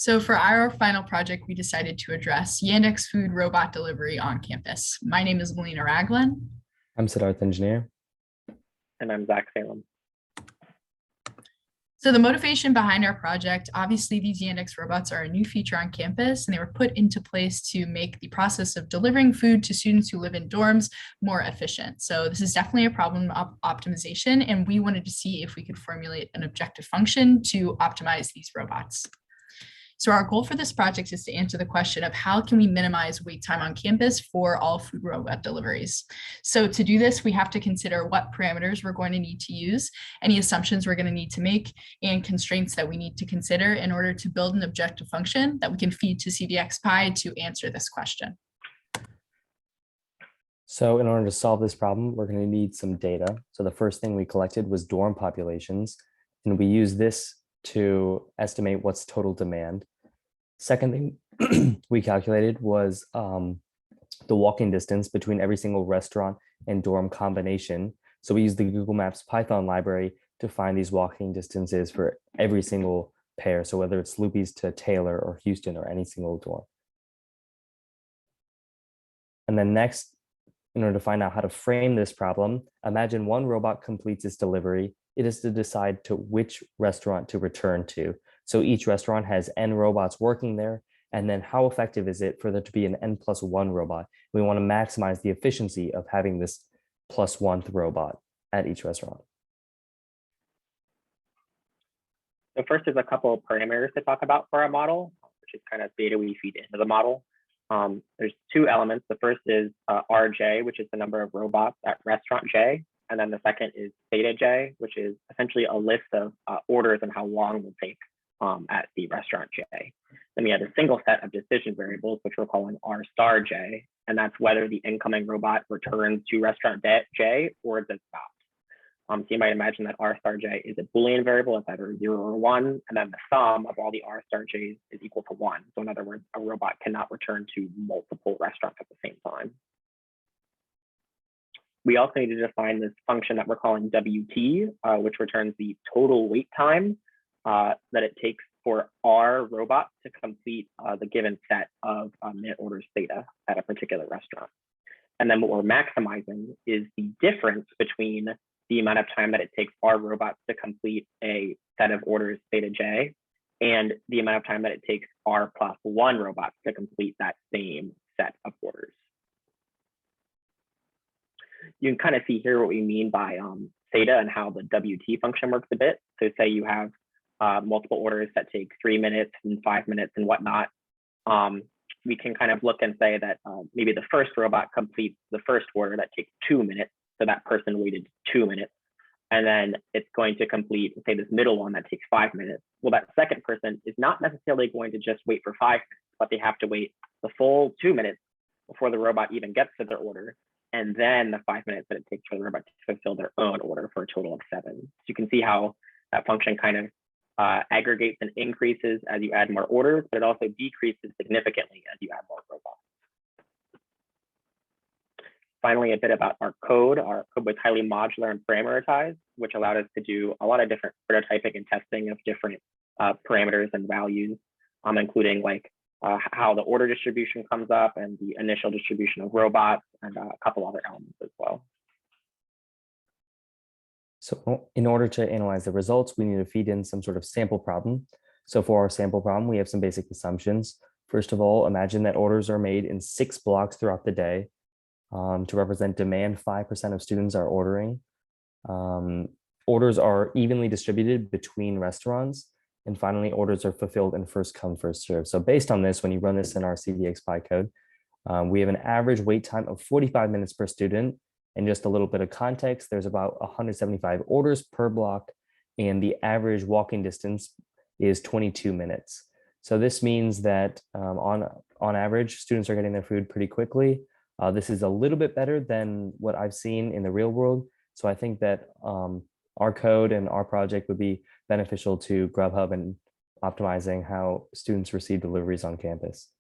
So for our final project, we decided to address Yandex food robot delivery on campus. My name is Melina Raglin. I'm Siddharth, engineer. And I'm Zach Salem. So the motivation behind our project, obviously these Yandex robots are a new feature on campus, and they were put into place to make the process of delivering food to students who live in dorms more efficient. So this is definitely a problem of optimization, and we wanted to see if we could formulate an objective function to optimize these robots. So our goal for this project is to answer the question of how can we minimize wait time on campus for all food robot deliveries. So to do this, we have to consider what parameters we're going to need to use, any assumptions we're going to need to make, and constraints that we need to consider in order to build an objective function that we can feed to CDXPy to answer this question. So in order to solve this problem, we're going to need some data. So the first thing we collected was dorm populations, and we use this to estimate what's total demand. Second thing we calculated was the walking distance between every single restaurant and dorm combination. So we used the Google Maps Python library to find these walking distances for every single pair. So whether it's Loopy's to Taylor or Houston or any single dorm. And then next, in order to find out how to frame this problem, imagine one robot completes its delivery. It is to decide to which restaurant to return to. So each restaurant has N robots working there. And then how effective is it for there to be an N+1 robot? We want to maximize the efficiency of having this +1th robot at each restaurant. So first, there's a couple of parameters to talk about for our model, which is kind of data we feed into the model. There's two elements. The first is RJ, which is the number of robots at restaurant J. And then the second is theta J, which is essentially a list of orders and how long will take at the restaurant J. Then we have a single set of decision variables, which we're calling R star J, and that's whether the incoming robot returns to restaurant J or does not. So you might imagine that R star J is a Boolean variable, it's either 0 or 1, and then the sum of all the R star J's is equal to 1. So in other words, a robot cannot return to multiple restaurants at the same time. We also need to define this function that we're calling WT, which returns the total wait time that it takes for our robot to complete the given set of minute orders theta at a particular restaurant. And then what we're maximizing is the difference between the amount of time that it takes our robots to complete a set of orders theta J and the amount of time that it takes R+1 robots to complete that same set of orders. You can kind of see here what we mean by theta and how the WT function works a bit. So say you have multiple orders that take 3 minutes and 5 minutes and whatnot. We can kind of look and say that maybe the first robot completes the first order that takes 2 minutes. So that person waited 2 minutes. And then it's going to complete, say, this middle one that takes 5 minutes. Well, that second person is not necessarily going to just wait for 5 minutes, but they have to wait the full 2 minutes before the robot even gets to their order. And then the 5 minutes that it takes for the robot to fulfill their own order for a total of 7. So you can see how that function kind of aggregates and increases as you add more orders, but it also decreases significantly as you add more robots. Finally, a bit about our code. Our code was highly modular and parameterized, which allowed us to do a lot of different prototyping and testing of different parameters and values, including like how the order distribution comes up and the initial distribution of robots and a couple other elements as well. So in order to analyze the results, we need to feed in some sort of sample problem. So for our sample problem, we have some basic assumptions. First of all, imagine that orders are made in 6 blocks throughout the day. To represent demand, 5% of students are ordering. Orders are evenly distributed between restaurants. And finally, orders are fulfilled in first come, first serve. So based on this, when you run this in our CDXPy code, we have an average wait time of 45 minutes per student. And just a little bit of context, there's about 175 orders per block, and the average walking distance is 22 minutes. So this means that on average, students are getting their food pretty quickly. This is a little bit better than what I've seen in the real world. So I think that our code and our project would be beneficial to Grubhub and optimizing how students receive deliveries on campus.